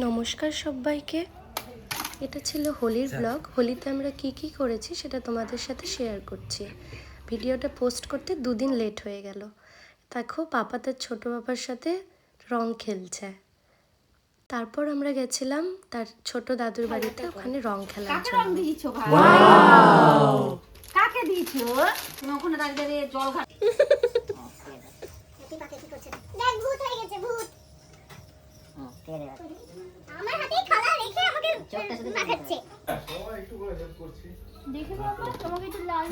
নমস্কার সবাইকে। এটা ছিল হোলির ব্লগ। হোলিতে আমরা কি করেছি সেটা তোমাদের সাথে শেয়ার করছি। ভিডিওটা পোস্ট করতে 2 দিন লেট হয়ে গেল। দেখো পাপা তার ছোটো বাবার সাথে রং খেলছে। তারপর আমরা গেছিলাম তার ছোট দাদুর বাড়িতে, ওখানে রং খেলার জন্য। কাকে দিয়েছো? তুমি ওখানে দাঁড়িয়ে জল ঘাট। দেখ ভূত হয়ে গেছে, ভূত আমার হাতে খালা রেখে আমাকে মাখাচ্ছে। দেখে বাবা তোমাকে একটু লাল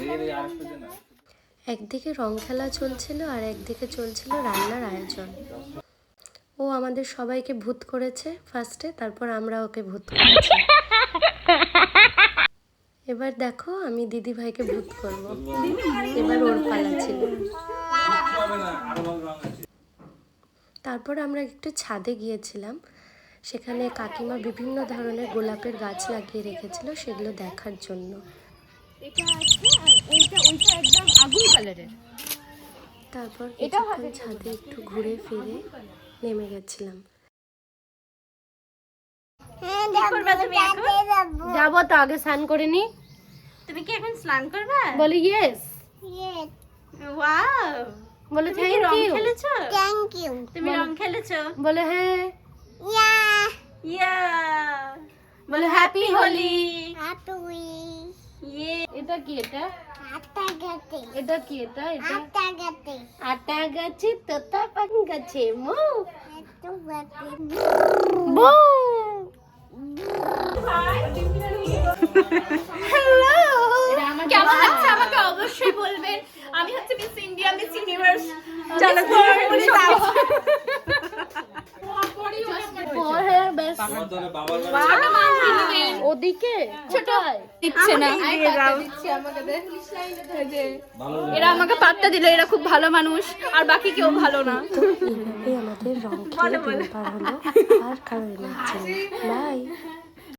একদিকে রং খেলা চলছিল আর একদিকে চলছিল রান্নার আয়োজন। ও আমাদের সবাইকে ভূত করেছে ফার্স্টে, তারপর আমরা ওকে ভূত করেছি। এবার দেখো আমি দিদি ভাইকে ভূত করব। এবার ওর পালা ছিল। তারপর আমরা একটু ছাদে গিয়েছিলাম। সেখানে কাকিমা বিভিন্ন ধরনের গোলাপের গাছ লাগিয়ে রেখেছিল, সেগুলো দেখার জন্য। এটা আছে আর ওইটা একদম আগুন কালারের। তারপর কিছুক্ষণ ছাদে একটু ঘুরে ফিরে নেমে গেছিলাম। যাবো তো, আগে স্নান করে নি। তুমি কি এখন স্নান করবে? বলে ইয়েস। ওয়াও, বলে তুমি কি রং খেলেছো? Thank you. তুমি রং খেলেছো? বলে হ্যাঁ। ইয়া ইয়া, বলে হ্যাপি হোলি। হ্যাপি ইয়ে। এটা কি? আটা গাতে এটা কি? এটা আটা গাতে আটা গাছে তোতা পান গাছে মো একটু গাতে কেমন লাগছে আমাকে অবশ্যই বলবেন। আমি হচ্ছে মিস ইন্ডিয়া, মিস ইউনিভার্স। চলো ওদিকে ছোট দিচ্ছে না, এরা আমাকে পাত্তা দিলে, এরা খুব ভালো মানুষ আর বাকি কেউ ভালো না। এইভাবে আমাদের রং খেলে দিন পার হলো। আর কারো লাগছে না। বাই।